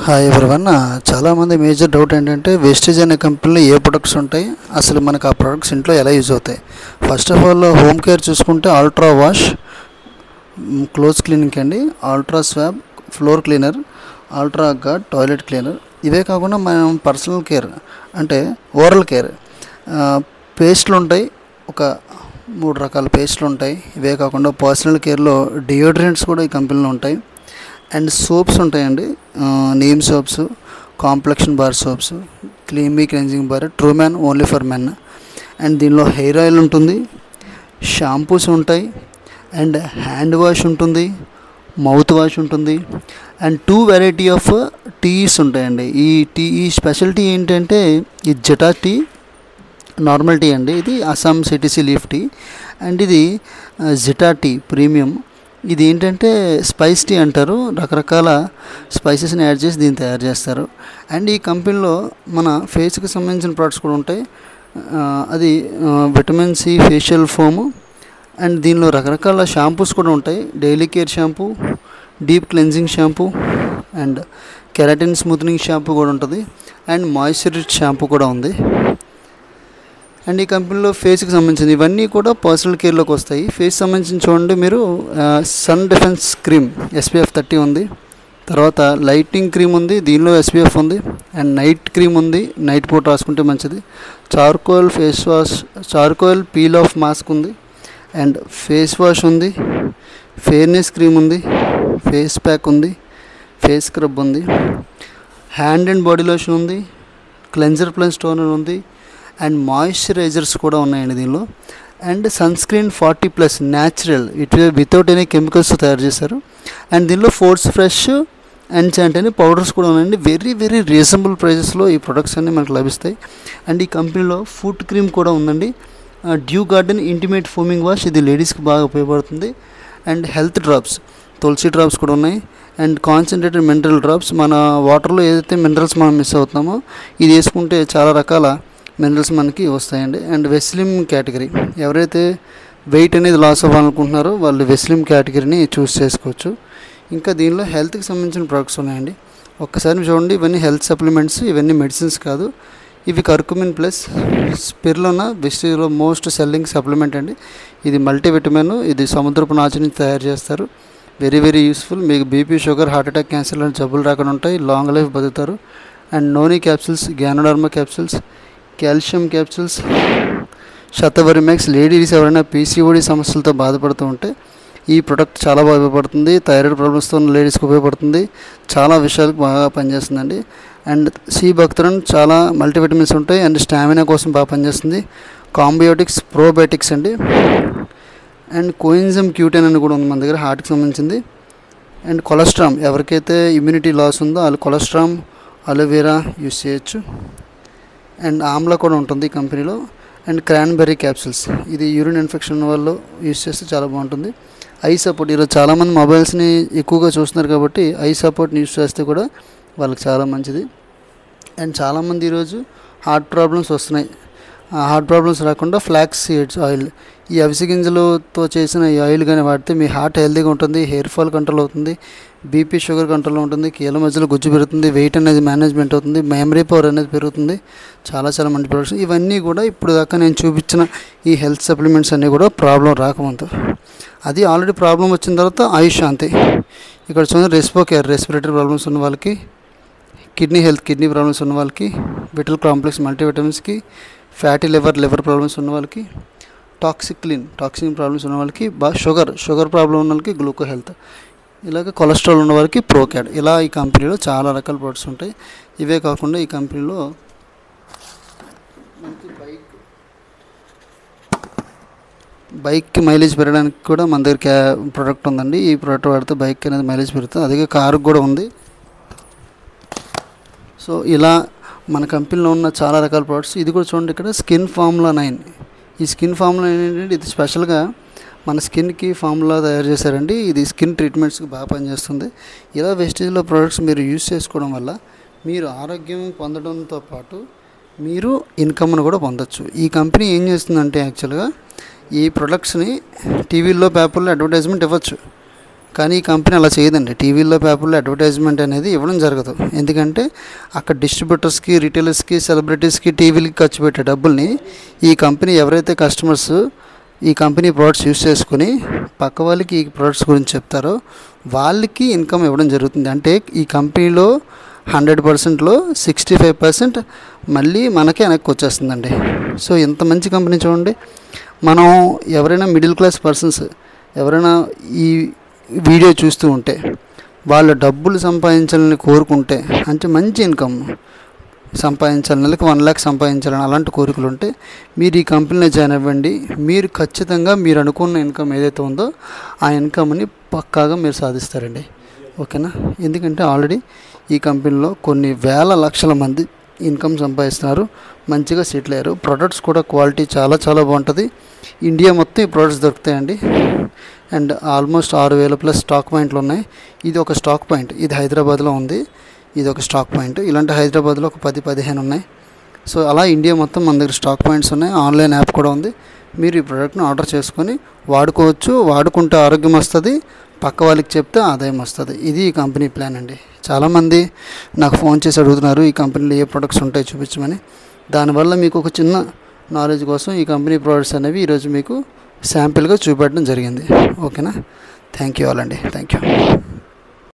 Hi everyone. చాలామంది major doubt ఏంటంటే wastage అనే కంపెనీలో ఏ ప్రొడక్ట్స్ ఉంటాయి, అసలు మనకు ఆ ప్రొడక్ట్స్ ఇంట్లో ఎలా యూజ్ అవుతాయి. First of all home care చూసుకుంటే అల్ట్రా వాష్, క్లోజ్ క్లీనింగ్ అండి, ultra swab, floor cleaner, ultra guard, toilet cleaner. ఇవే కాకుండా మనం పర్సనల్ కేర్ అంటే ఓరల్ కేర్ పేస్ట్లు ఉంటాయి, ఒక 3 రకాల పేస్ట్లు ఉంటాయి. ఇవే కాకుండా పర్సనల్ కేర్లో డియోడ్రెంట్స్ కూడా ఈ కంపెనీలో ఉంటాయి. అండ్ సోప్స్ ఉంటాయండి, neem soaps, complexion bar soaps, creamy cleansing bar, true man only for men. And దీనిలో హెయిర్ ఆయిల్ ఉంటుంది, షాంపూస్ ఉంటాయి, అండ్ హ్యాండ్ వాష్ ఉంటుంది, మౌత్ వాష్ ఉంటుంది, అండ్ 2 వెరైటీ ఆఫ్ టీస్ ఉంటాయండి. ఈ స్పెషాలిటీ ఏంటంటే ఈ జటా టీ, నార్మల్ టీ అండి, ఇది Assam CTC leaf tea. And ఇది జిటా టీ ప్రీమియం. ఇది ఏంటంటే స్పైస్ టీ అంటారు, రకరకాల స్పైసెస్ని యాడ్ చేసి దీన్ని తయారు చేస్తారు. అండ్ ఈ కంపెనీలో మన ఫేస్కి సంబంధించిన ప్రొడక్ట్స్ కూడా ఉంటాయి. అది vitamin C facial foam. And దీనిలో రకరకాల షాంపూస్ కూడా ఉంటాయి, daily care shampoo, deep cleansing shampoo, and keratin smoothening shampoo కూడా ఉంటుంది, అండ్ మాయిశ్చరైజ్డ్ షాంపూ కూడా ఉంది. అండ్ ఈ కంపెనీలో ఫేస్కి సంబంధించింది ఇవన్నీ కూడా పర్సనల్ కేర్లోకి వస్తాయి. ఫేస్ సంబంధించిన చూడండి మీరు, సన్ డిఫెన్స్ క్రీమ్ SPF 30 ఉంది, తర్వాత లైటింగ్ క్రీమ్ ఉంది, దీనిలో SPF ఉంది, అండ్ నైట్ క్రీమ్ ఉంది, నైట్ పూట రాసుకుంటే మంచిది, charcoal face wash, charcoal peel off mask ఉంది, అండ్ ఫేస్ వాష్ ఉంది, ఫెయిర్నెస్ క్రీమ్ ఉంది, ఫేస్ ప్యాక్ ఉంది, ఫేస్ స్క్రబ్ ఉంది, హ్యాండ్ అండ్ బాడీ లోషన్ ఉంది, క్లెన్జర్ ప్లస్ టోనర్ ఉంది, అండ్ మాయిశ్చరైజర్స్ కూడా ఉన్నాయండి దీనిలో. And sun screen 40+ natural, without any chemicals తయారు చేశారు. అండ్ దీనిలో ఫోర్స్ ఫ్రెష్ అండ్ చాంట్ అనే పౌడర్స్ కూడా ఉన్నాయండి. వెరీ వెరీ రీజనబుల్ ప్రైజెస్లో ఈ ప్రొడక్ట్స్ అన్నీ మనకు లభిస్తాయి. అండ్ ఈ కంపెనీలో ఫుట్ క్రీమ్ కూడా ఉందండి, dew garden intimate foaming wash, ఇది లేడీస్కి బాగా ఉపయోగపడుతుంది. And health drops, Tulsi drops కూడా ఉన్నాయి. అండ్ కాన్సన్ట్రేటెడ్ మినరల్ డ్రాప్స్, మన వాటర్లో ఏదైతే మినరల్స్ మనం మిస్ అవుతున్నామో ఇది వేసుకుంటే చాలా రకాల మినరల్స్ మనకి వస్తాయండి. అండ్ వెస్లిమ్ కేటగిరీ, ఎవరైతే వెయిట్ అనేది లాస్ అవ్వాలనుకుంటున్నారో వాళ్ళు వెస్లిమ్ కేటగిరీని చూస్ చేసుకోవచ్చు. ఇంకా దీనిలో హెల్త్కి సంబంధించిన ప్రొడక్ట్స్ ఉన్నాయండి. ఒక్కసారి చూడండి, ఇవన్నీ హెల్త్ సప్లిమెంట్స్, ఇవన్నీ మెడిసిన్స్ కాదు. ఇవి కర్కుమిన్ ప్లస్ స్పిరులినా, వెస్టిజ్లో మోస్ట్ సెల్లింగ్ సప్లిమెంట్ అండి. ఇది మల్టీవిటమిన్, ఇది సముద్రపు నాచు నుంచి తయారు చేస్తారు. Very very useful. మీకు BP, sugar, heart attack, cancer లాంటి జబ్బులు రాకుండా ఉంటాయి, లాంగ్ లైఫ్ బతుకుతారు. And noni capsules, ganoderma capsules, calcium capsules, Shatavari Max. Ladies ఎవరైనా PCOD సమస్యలతో బాధపడుతూ ఉంటే ఈ ప్రొడక్ట్ చాలా బాగా ఉపయోగపడుతుంది. థైరాయిడ్ ప్రాబ్లమ్స్తో ఉన్న లేడీస్కి ఉపయోగపడుతుంది, చాలా విషయాలకు బాగా పనిచేస్తుందండి. అండ్ సి బక్తరన్, చాలా మల్టీవిటమిన్స్ ఉంటాయి, అండ్ స్టామినా కోసం బాగా పనిచేస్తుంది. కాంబియోటిక్స్, ప్రోబయోటిక్స్ అండి. అండ్ కోఎంజైమ్ Q10 అని కూడా ఉంది మన దగ్గర, హార్ట్కి సంబంధించింది. అండ్ కొలెస్ట్రామ్, ఎవరికైతే ఇమ్యూనిటీ లాస్ ఉందో వాళ్ళు కొలెస్ట్రామ్, అలోవెరా యూస్ చేయొచ్చు. అండ్ ఆమ్లా కూడా ఉంటుంది ఈ కంపెనీలో. అండ్ క్రాన్బెర్రీ క్యాప్సిల్స్, ఇది యూరిన్ ఇన్ఫెక్షన్ వల్ల యూస్ చేస్తే చాలా బాగుంటుంది. ఐ సపోర్ట్, ఈరోజు చాలామంది మొబైల్స్ని ఎక్కువగా చూస్తున్నారు కాబట్టి ఐ సపోర్ట్ని యూస్ చేస్తే కూడా వాళ్ళకి చాలా మంచిది. అండ్ చాలామంది ఈరోజు హార్ట్ ప్రాబ్లమ్స్ వస్తున్నాయి, ఆ హార్ట్ ప్రాబ్లమ్స్ రాకుండా ఫ్లాక్స్ సీడ్స్ ఆయిల్, ఈ అవిసె గింజలతో చేసిన ఈ ఆయిల్ కానీ వాడితే మీ హార్ట్ హెల్తీగా ఉంటుంది, హెయిర్ ఫాల్ కంట్రోల్ అవుతుంది, బీపీ షుగర్ కంట్రోల్లో ఉంటుంది, కీళ్ళ మధ్యలో గుజ్జు పెరుగుతుంది, వెయిట్ అనేది మేనేజ్మెంట్ అవుతుంది, మెమరీ పవర్ అనేది పెరుగుతుంది. చాలా చాలా మంచి ప్రొడక్ట్స్ ఇవన్నీ కూడా. ఇప్పుడు దాకా నేను చూపించిన ఈ హెల్త్ సప్లిమెంట్స్ అన్నీ కూడా ప్రాబ్లం రాకముందు, అది ఆల్రెడీ ప్రాబ్లం వచ్చిన తర్వాత ఆయుష్ శాంతి. ఇక్కడ చూడండి, రెస్పో కేర్, రెస్పిరేటరీ ప్రాబ్లమ్స్ ఉన్న వాళ్ళకి, కిడ్నీ హెల్త్, కిడ్నీ ప్రాబ్లమ్స్ ఉన్న వాళ్ళకి, విటల్ కాంప్లెక్స్ మల్టీవిటమిన్స్కి, ఫ్యాటీ లివర్ ప్రాబ్లమ్స్ ఉన్న వాళ్ళకి, టాక్సిక్ ప్రాబ్లమ్స్ ఉన్న వాళ్ళకి, షుగర్ ప్రాబ్లం ఉన్న వాళ్ళకి గ్లూకో హెల్త్, ఇలాగ కొలెస్ట్రాల్ ఉన్న వారికి ప్రోక్యాడ్. ఇలా ఈ కంపెనీలో చాలా రకాల ప్రొడక్ట్స్ ఉంటాయి. ఇవే కాకుండా ఈ కంపెనీలో బైక్కి మైలేజ్ పెరగడానికి కూడా మన దగ్గర ప్రోడక్ట్ ఉందండి. ఈ ప్రోడక్ట్ వాడితే బైక్ అనేది మైలేజ్ పెరుగుతుంది, అదే కారుకు కూడా ఉంది. సో ఇలా మన కంపెనీలో ఉన్న చాలా రకాల ప్రొడక్ట్స్. ఇది కూడా చూడండి, ఇక్కడ స్కిన్ ఫార్ములా 9. ఈ స్కిన్ ఫార్ములా 9 ఏంటంటే ఇది స్పెషల్గా మన స్కిన్కి ఫార్ములా తయారు చేశారండి. ఇది స్కిన్ ట్రీట్మెంట్స్కి బాగా పనిచేస్తుంది. ఇలా వెస్టేజ్లో ప్రొడక్ట్స్ మీరు యూజ్ చేసుకోవడం వల్ల మీరు ఆరోగ్యం పొందడంతో పాటు మీరు ఇన్కమ్ను కూడా పొందొచ్చు. ఈ కంపెనీ ఏం చేస్తుందంటే యాక్చువల్గా ఈ ప్రొడక్ట్స్ని టీవీల్లో, పేపర్లో అడ్వర్టైజ్మెంట్ ఇవ్వచ్చు. కానీ ఈ కంపెనీ అలా చేయదండి. టీవీల్లో పేపర్లో అడ్వర్టైజ్మెంట్ అనేది ఇవ్వడం జరగదు. ఎందుకంటే అక్కడ డిస్ట్రిబ్యూటర్స్కి, రిటైలర్స్కి, సెలబ్రిటీస్కి, టీవీలకి ఖర్చు పెట్టే డబ్బుల్ని ఈ కంపెనీ ఎవరైతే కస్టమర్స్ ఈ కంపెనీ ప్రోడక్ట్స్ యూస్ చేసుకుని పక్క వాళ్ళకి ఈ ప్రోడక్ట్స్ గురించి చెప్తారో వాళ్ళకి ఇన్కమ్ ఇవ్వడం జరుగుతుంది. అంటే ఈ కంపెనీలో 100%లో 65% మళ్ళీ మనకే వెనక్కి వచ్చేస్తుందండి. సో ఇంత మంచి కంపెనీ చూడండి. మనం ఎవరైనా మిడిల్ క్లాస్ పర్సన్స్ ఎవరైనా ఈ వీడియో చూస్తూ ఉంటే వాళ్ళు డబ్బులు సంపాదించాలని కోరుకుంటే, అంటే మంచి ఇన్కమ్ సంపాదించాలి, నెలకు 1 lakh సంపాదించాలని అలాంటి కోరికలు ఉంటే మీరు ఈ కంపెనీలో జాయిన్ అవ్వండి. మీరు ఖచ్చితంగా మీరు అనుకున్న ఇన్కమ్ ఏదైతే ఉందో ఆ ఇన్కమ్ని పక్కాగా మీరు సాధిస్తారండి. ఓకేనా? ఎందుకంటే ఆల్రెడీ ఈ కంపెనీలో కొన్ని వేల లక్షల మంది ఇన్కమ్ సంపాదిస్తున్నారు, మంచిగా సెటిల్ అయ్యారు. ప్రొడక్ట్స్ కూడా క్వాలిటీ చాలా చాలా బాగుంటుంది. ఇండియా మొత్తం ఈ ప్రొడక్ట్స్ దొరుకుతాయండి. అండ్ ఆల్మోస్ట్ 6000+ స్టాక్ పాయింట్లు ఉన్నాయి. ఇది ఒక స్టాక్ పాయింట్, ఇది హైదరాబాద్లో ఉంది. ఇది ఒక స్టాక్ పాయింట్. ఇలాంటి హైదరాబాద్లో ఒక 10-15 ఉన్నాయి. సో అలా ఇండియా మొత్తం మన దగ్గర స్టాక్ పాయింట్స్ ఉన్నాయి. ఆన్లైన్ యాప్ కూడా ఉంది. మీరు ఈ ప్రోడక్ట్ని ఆర్డర్ చేసుకొని వాడుకోవచ్చు. వాడుకుంటే ఆరోగ్యం వస్తుంది, పక్క వాళ్ళకి చెప్తే ఆదాయం వస్తుంది. ఇది ఈ కంపెనీ ప్లాన్ అండి. చాలామంది నాకు ఫోన్ చేసి అడుగుతున్నారు ఈ కంపెనీలో ఏ ప్రొడక్ట్స్ ఉంటాయో చూపించమని. దానివల్ల మీకు ఒక చిన్న నాలెడ్జ్ కోసం ఈ కంపెనీ ప్రోడక్ట్స్ అనేవి ఈరోజు మీకు శాంపిల్గా చూపెట్టడం జరిగింది. ఓకేనా? థ్యాంక్ యూ ఆల్ అండి. Thank you.